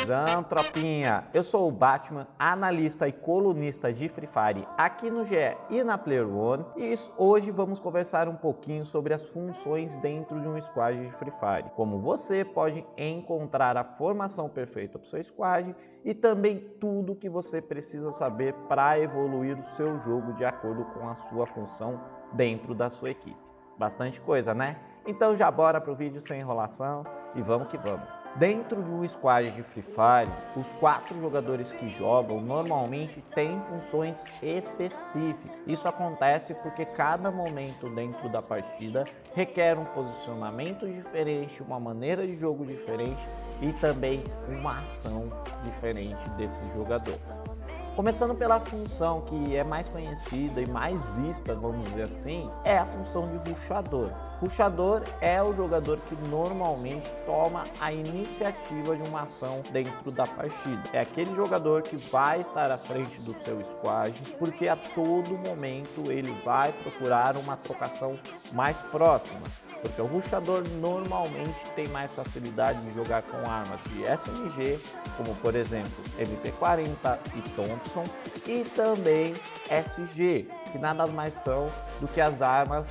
Visão, tropinha! Eu sou o Batman, analista e colunista de Free Fire aqui no GE e na Player One, e hoje vamos conversar um pouquinho sobre as funções dentro de um squad de Free Fire. Como você pode encontrar a formação perfeita para o seu squad e também tudo o que você precisa saber para evoluir o seu jogo de acordo com a sua função dentro da sua equipe. Bastante coisa, né? Então já bora pro vídeo sem enrolação e vamos que vamos. Dentro de um squad de Free Fire, os 4 jogadores que jogam normalmente têm funções específicas. Isso acontece porque cada momento dentro da partida requer um posicionamento diferente, uma maneira de jogo diferente e também uma ação diferente desses jogadores. Começando pela função que é mais conhecida e mais vista, vamos dizer assim, é a função de rushador. Rushador é o jogador que normalmente toma a iniciativa de uma ação dentro da partida. É aquele jogador que vai estar à frente do seu squad, porque a todo momento ele vai procurar uma trocação mais próxima. Porque o rushador normalmente tem mais facilidade de jogar com armas de SMG, como por exemplo MP40 e Thompson, e também SG, que nada mais são do que as armas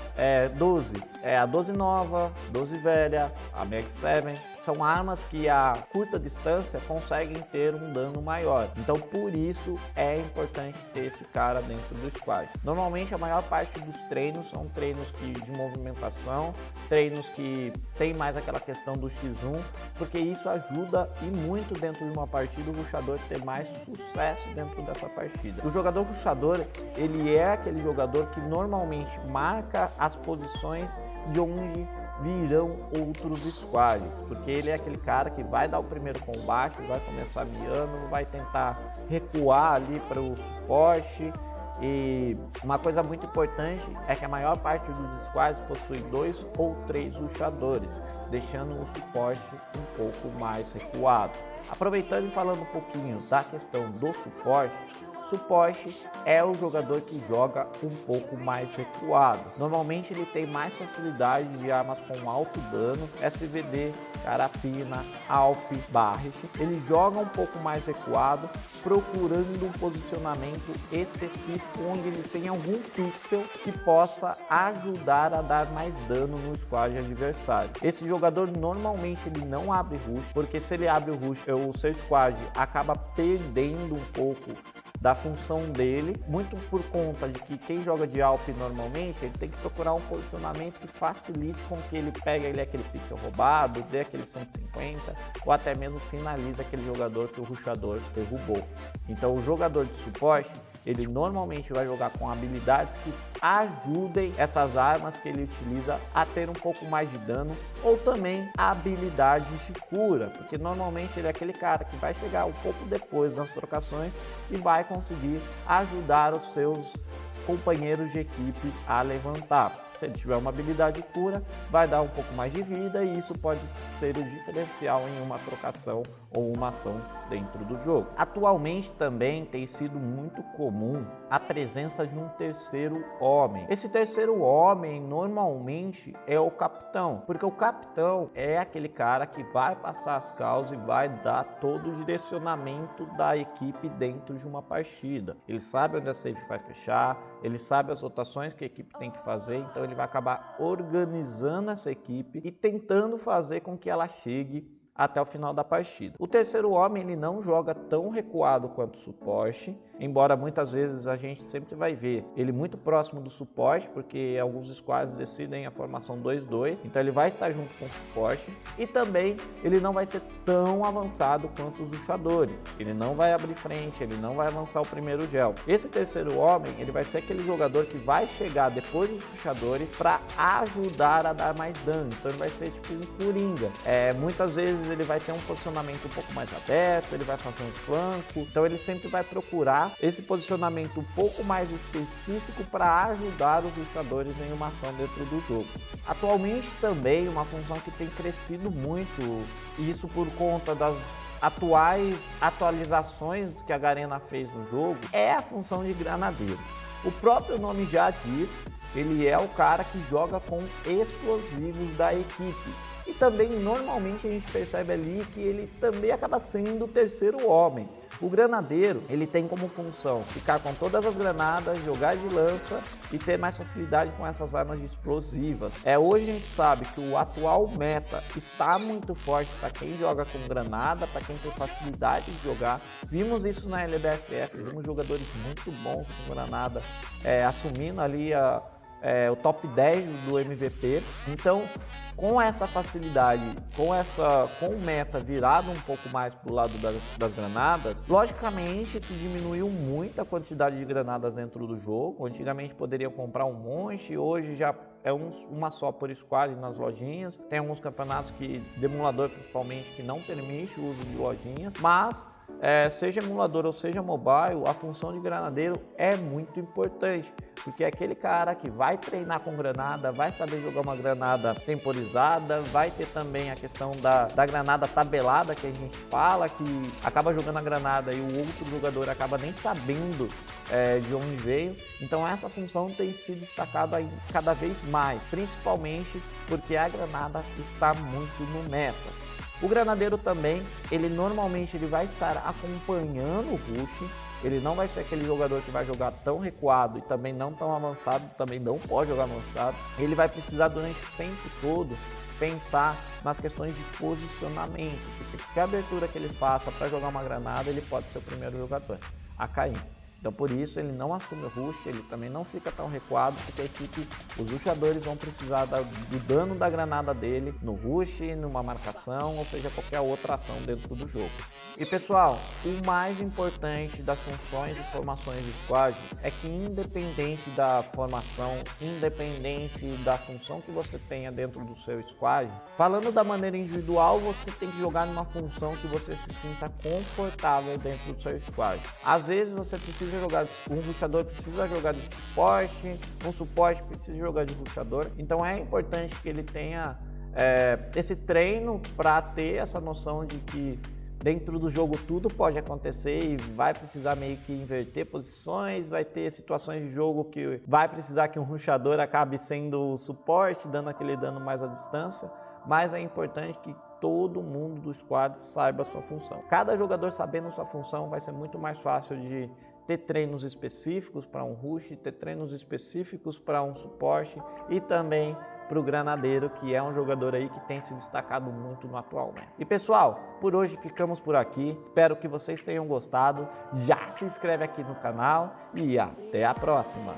12. É a 12 nova, 12 velha, a Mag-7. São armas que a curta distância conseguem ter um dano maior. Então por isso é importante ter esse cara dentro do squad. Normalmente a maior parte dos treinos são treinos de movimentação, treinos que tem mais aquela questão do X1, porque isso ajuda e muito dentro de uma partida o rushador ter mais sucesso dentro dessa partida. O jogador rushador, ele é aquele jogador que normalmente marca as posições de onde virão outros squads, porque ele é aquele cara que vai dar o primeiro combate, vai começar miando, vai tentar recuar ali para o suporte. E uma coisa muito importante é que a maior parte dos squads possui 2 ou 3 rushadores, deixando o suporte um pouco mais recuado. Aproveitando e falando um pouquinho da questão do suporte, suporte é o jogador que joga um pouco mais recuado. Normalmente ele tem mais facilidade de armas com alto dano, SVD, Carapina, Alp, Barish. Ele joga um pouco mais recuado, procurando um posicionamento específico onde ele tem algum pixel que possa ajudar a dar mais dano no squad adversário. Esse jogador normalmente ele não abre rush, porque se ele abre o rush, o seu squad acaba perdendo um pouco da função dele, muito por conta de que quem joga de Alp normalmente, ele tem que procurar um posicionamento que facilite com que ele pegue aquele pixel roubado, dê aquele 150, ou até mesmo finalize aquele jogador que o rushador derrubou. Então o jogador de suporte, ele normalmente vai jogar com habilidades que ajudem essas armas que ele utiliza a ter um pouco mais de dano, ou também habilidades de cura, porque normalmente ele é aquele cara que vai chegar um pouco depois das trocações e vai conseguir ajudar os seus companheiros de equipe a levantar. Se ele tiver uma habilidade de cura, vai dar um pouco mais de vida e isso pode ser o diferencial em uma trocação ou uma ação dentro do jogo. Atualmente também tem sido muito comum a presença de um terceiro homem. Esse terceiro homem normalmente é o capitão, porque o capitão é aquele cara que vai passar as causas e vai dar todo o direcionamento da equipe dentro de uma partida. Ele sabe onde a safe vai fechar, ele sabe as rotações que a equipe tem que fazer, então ele vai acabar organizando essa equipe e tentando fazer com que ela chegue até o final da partida. O terceiro homem ele não joga tão recuado quanto o suporte, embora muitas vezes a gente sempre vai ver ele muito próximo do suporte, porque alguns squads decidem a formação 2-2, então ele vai estar junto com o suporte, e também ele não vai ser tão avançado quanto os rushadores, ele não vai abrir frente, ele não vai avançar o primeiro gel. Esse terceiro homem ele vai ser aquele jogador que vai chegar depois dos rushadores para ajudar a dar mais dano, então ele vai ser tipo um coringa. Muitas vezes ele vai ter um posicionamento um pouco mais aberto, ele vai fazer um flanco, então ele sempre vai procurar esse posicionamento um pouco mais específico para ajudar os rushadores em uma ação dentro do jogo. Atualmente também uma função que tem crescido muito, e isso por conta das atuais atualizações que a Garena fez no jogo, é a função de granadeiro. O próprio nome já diz, ele é o cara que joga com explosivos da equipe. E E também, normalmente, a gente percebe ali que ele também acaba sendo o terceiro homem. O granadeiro, ele tem como função ficar com todas as granadas, jogar de lança e ter mais facilidade com essas armas explosivas. Hoje a gente sabe que o atual meta está muito forte para quem joga com granada, para quem tem facilidade de jogar. Vimos isso na LBFF, vimos jogadores muito bons com granada, assumindo ali o top 10 do MVP. Então, com essa facilidade, com o meta virado um pouco mais para o lado das granadas, logicamente que diminuiu muito a quantidade de granadas dentro do jogo. Antigamente poderiam comprar um monte, hoje já é uma só por squad nas lojinhas. Tem alguns campeonatos de emulador principalmente que não permite o uso de lojinhas, mas seja emulador ou seja mobile, a função de granadeiro é muito importante, porque é aquele cara que vai treinar com granada, vai saber jogar uma granada temporizada, vai ter também a questão da granada tabelada, que a gente fala, que acaba jogando a granada e o outro jogador acaba nem sabendo de onde veio. Então essa função tem se destacado aí cada vez mais, principalmente porque a granada está muito no meta. O granadeiro também, ele normalmente vai estar acompanhando o rush, ele não vai ser aquele jogador que vai jogar tão recuado e também não tão avançado, também não pode jogar avançado. Ele vai precisar durante o tempo todo pensar nas questões de posicionamento, porque qualquer abertura que ele faça para jogar uma granada, ele pode ser o primeiro jogador a cair. Então por isso ele não assume o rush, ele também não fica tão recuado, porque a equipe, os rushadores vão precisar do dano da granada dele no rush, numa marcação, ou seja, qualquer outra ação dentro do jogo. E pessoal, o mais importante das funções e formações de squad é que independente da formação, independente da função que você tenha dentro do seu squad, falando da maneira individual, você tem que jogar numa função que você se sinta confortável dentro do seu squad. Às vezes você precisa jogar, um rushador precisa jogar de suporte, um suporte precisa jogar de rushador, então é importante que ele tenha esse treino para ter essa noção de que dentro do jogo tudo pode acontecer e vai precisar meio que inverter posições, vai ter situações de jogo que vai precisar que um rushador acabe sendo o suporte, dando aquele dano mais à distância, mas é importante que todo mundo do squad saiba a sua função. Cada jogador sabendo sua função vai ser muito mais fácil de ter treinos específicos para um rush, ter treinos específicos para um suporte e também para o granadeiro, que é um jogador aí que tem se destacado muito no atual, né? E pessoal, por hoje ficamos por aqui. Espero que vocês tenham gostado. Já se inscreve aqui no canal e até a próxima!